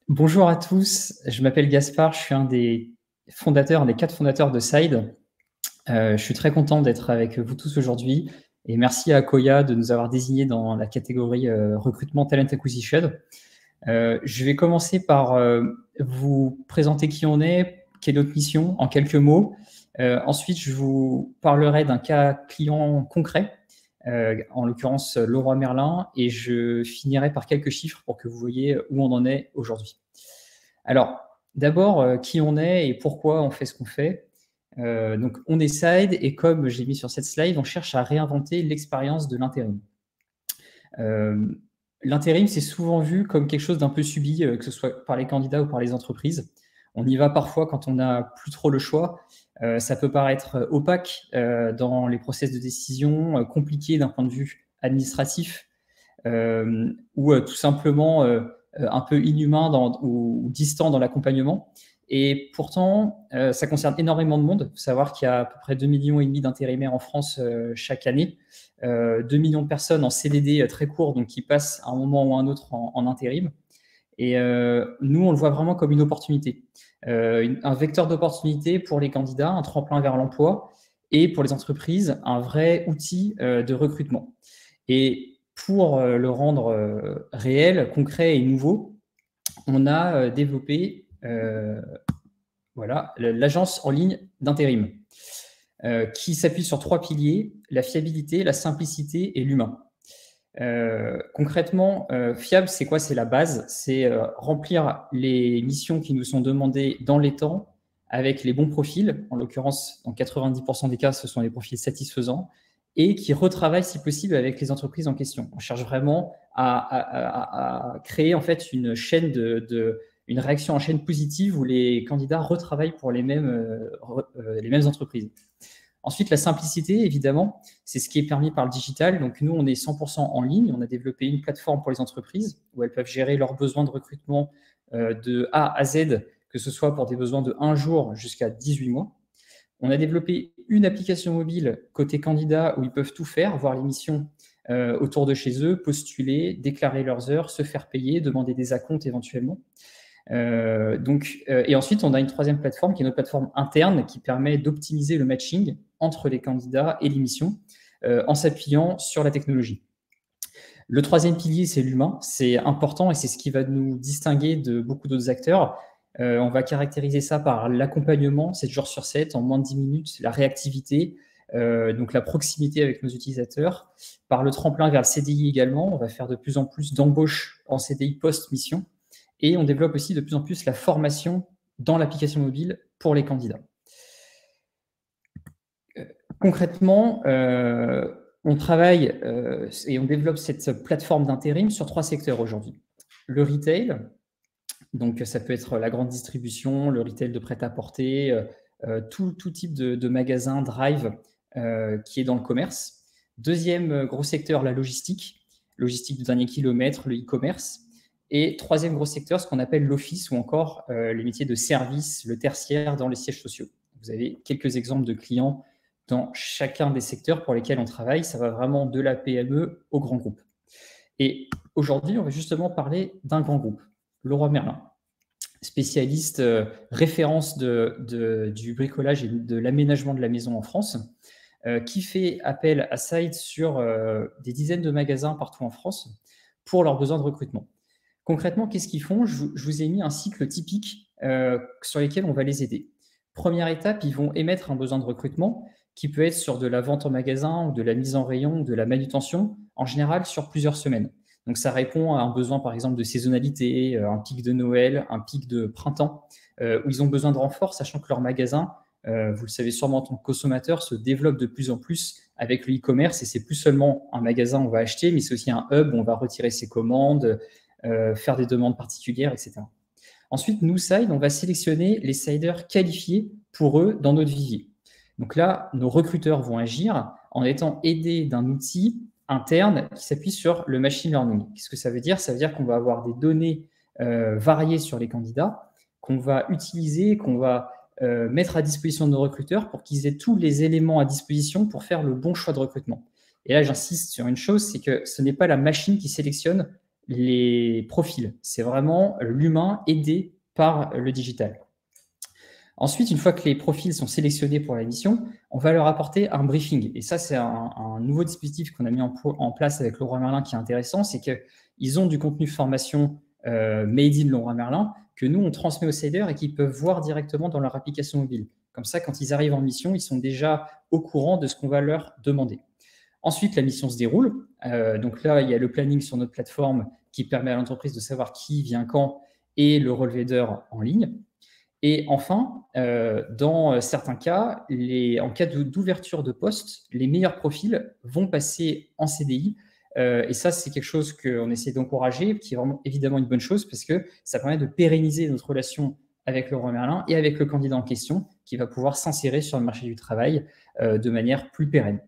Bonjour à tous, je m'appelle Gaspard, je suis un des fondateurs, un des 4 fondateurs de Side. Je suis très content d'être avec vous tous aujourd'hui et merci à Akoya de nous avoir désignés dans la catégorie recrutement Talent Acquisition. Je vais commencer par vous présenter qui on est, quelle est notre mission en quelques mots. Ensuite, je vous parlerai d'un cas client concret, en l'occurrence Leroy Merlin, et je finirai par quelques chiffres pour que vous voyez où on en est aujourd'hui. Alors, d'abord, qui on est et pourquoi on fait ce qu'on fait. Donc, on est Side et comme j'ai mis sur cette slide, on cherche à réinventer l'expérience de l'intérim. L'intérim, c'est souvent vu comme quelque chose d'un peu subi, que ce soit par les candidats ou par les entreprises. On y va parfois quand on n'a plus trop le choix. Ça peut paraître opaque dans les process de décision, compliqué d'un point de vue administratif, ou tout simplement un peu inhumain ou distant dans l'accompagnement. Et pourtant, ça concerne énormément de monde. Il faut savoir qu'il y a à peu près 2,5 millions d'intérimaires en France chaque année. 2 millions de personnes en CDD très court, donc qui passent à un moment ou à un autre en intérim. Et nous, on le voit vraiment comme une opportunité, un vecteur d'opportunité pour les candidats, un tremplin vers l'emploi, et pour les entreprises, un vrai outil de recrutement. Et pour le rendre réel, concret et nouveau, on a développé voilà, l'agence en ligne d'intérim, qui s'appuie sur 3 piliers, la fiabilité, la simplicité et l'humain. Concrètement, fiable, c'est quoi? C'est la base, c'est remplir les missions qui nous sont demandées dans les temps, avec les bons profils. En l'occurrence, dans 90% des cas, ce sont des profils satisfaisants et qui retravaillent si possible avec les entreprises en question. On cherche vraiment à créer en fait une chaîne une réaction en chaîne positive où les candidats retravaillent pour les mêmes entreprises. Ensuite, la simplicité, évidemment, c'est ce qui est permis par le digital. Donc, nous, on est 100% en ligne. On a développé une plateforme pour les entreprises où elles peuvent gérer leurs besoins de recrutement de A à Z, que ce soit pour des besoins de 1 jour jusqu'à 18 mois. On a développé une application mobile côté candidat où ils peuvent tout faire, voir les missions autour de chez eux, postuler, déclarer leurs heures, se faire payer, demander des acomptes éventuellement. Et ensuite, on a une troisième plateforme qui est notre plateforme interne qui permet d'optimiser le matching entre les candidats et les missions en s'appuyant sur la technologie. Le troisième pilier, c'est l'humain. C'est important et c'est ce qui va nous distinguer de beaucoup d'autres acteurs. On va caractériser ça par l'accompagnement, 7 jours sur 7, en moins de 10 minutes, la réactivité, donc la proximité avec nos utilisateurs. Par le tremplin vers le CDI également, on va faire de plus en plus d'embauches en CDI post-mission. Et on développe aussi de plus en plus la formation dans l'application mobile pour les candidats. Concrètement, on travaille et on développe cette plateforme d'intérim sur 3 secteurs aujourd'hui. Le retail, donc ça peut être la grande distribution, le retail de prêt-à-porter, tout type de magasin, drive, qui est dans le commerce. Deuxième gros secteur, la logistique de dernier kilomètre, le e-commerce. Et troisième gros secteur, ce qu'on appelle l'office ou encore les métiers de service, le tertiaire dans les sièges sociaux. Vous avez quelques exemples de clients dans chacun des secteurs pour lesquels on travaille. Ça va vraiment de la PME au grand groupe. Et aujourd'hui, on va justement parler d'un grand groupe, Leroy Merlin, spécialiste référence du bricolage et de l'aménagement de la maison en France, qui fait appel à Side sur des dizaines de magasins partout en France pour leurs besoins de recrutement. Concrètement, qu'est-ce qu'ils font? Je vous ai mis un cycle typique sur lesquels on va les aider. Première étape, ils vont émettre un besoin de recrutement qui peut être sur de la vente en magasin ou de la mise en rayon ou de la manutention, en général sur plusieurs semaines. Donc ça répond à un besoin par exemple de saisonnalité, un pic de Noël, un pic de printemps, où ils ont besoin de renfort, sachant que leur magasin, vous le savez sûrement en tant que consommateur, se développe de plus en plus avec le e-commerce et c'est plus seulement un magasin où on va acheter, mais c'est aussi un hub où on va retirer ses commandes, faire des demandes particulières, etc. Ensuite, nous, Side, on va sélectionner les siders qualifiés pour eux dans notre vivier. Donc là, nos recruteurs vont agir en étant aidés d'un outil interne qui s'appuie sur le machine learning. Qu'est-ce que ça veut dire? Ça veut dire qu'on va avoir des données variées sur les candidats qu'on va utiliser, qu'on va mettre à disposition de nos recruteurs pour qu'ils aient tous les éléments à disposition pour faire le bon choix de recrutement. Et là, j'insiste sur une chose, c'est que ce n'est pas la machine qui sélectionne les profils. C'est vraiment l'humain aidé par le digital. Ensuite, une fois que les profils sont sélectionnés pour la mission, on va leur apporter un briefing. Et ça, c'est un nouveau dispositif qu'on a mis en place avec Leroy Merlin qui est intéressant, c'est qu'ils ont du contenu formation made in Leroy Merlin que nous, on transmet aux seeders et qu'ils peuvent voir directement dans leur application mobile. Comme ça, quand ils arrivent en mission, ils sont déjà au courant de ce qu'on va leur demander. Ensuite, la mission se déroule. Donc là, il y a le planning sur notre plateforme qui permet à l'entreprise de savoir qui vient quand et le relevé d'heures en ligne. Et enfin, dans certains cas, en cas d'ouverture de poste, les meilleurs profils vont passer en CDI. Et ça, c'est quelque chose qu'on essaie d'encourager, qui est vraiment évidemment une bonne chose, parce que ça permet de pérenniser notre relation avec Leroy Merlin et avec le candidat en question, qui va pouvoir s'insérer sur le marché du travail de manière plus pérenne.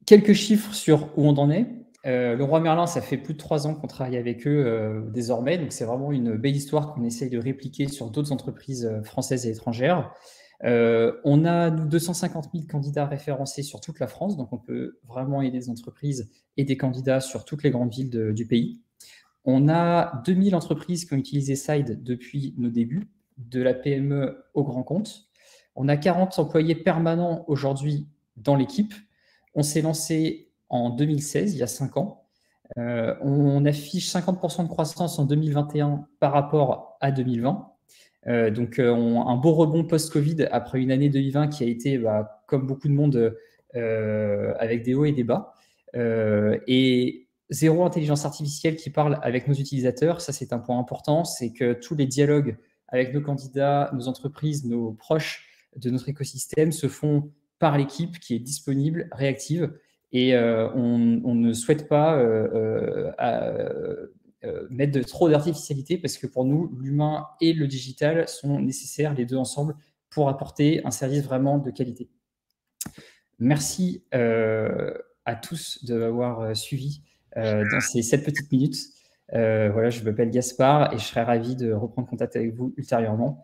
Quelques chiffres sur où on en est. Leroy Merlin, ça fait plus de 3 ans qu'on travaille avec eux désormais, donc c'est vraiment une belle histoire qu'on essaye de répliquer sur d'autres entreprises françaises et étrangères. On a, nous, 250 000 candidats référencés sur toute la France, donc on peut vraiment aider des entreprises et des candidats sur toutes les grandes villes du pays. On a 2000 entreprises qui ont utilisé Side depuis nos débuts, de la PME au grand compte. On a 40 employés permanents aujourd'hui dans l'équipe. On s'est lancé en 2016, il y a 5 ans. On affiche 50% de croissance en 2021 par rapport à 2020. Donc, un beau rebond post-Covid après une année 2020 qui a été, comme beaucoup de monde, avec des hauts et des bas. Et zéro intelligence artificielle qui parle avec nos utilisateurs, ça c'est un point important, c'est que tous les dialogues avec nos candidats, nos entreprises, nos proches de notre écosystème se font par l'équipe qui est disponible, réactive, et on ne souhaite pas mettre de trop d'artificialité parce que pour nous, l'humain et le digital sont nécessaires, les deux ensemble, pour apporter un service vraiment de qualité. Merci à tous de m'avoir suivi dans ces 7 petites minutes. Voilà, je m'appelle Gaspard et je serai ravi de reprendre contact avec vous ultérieurement.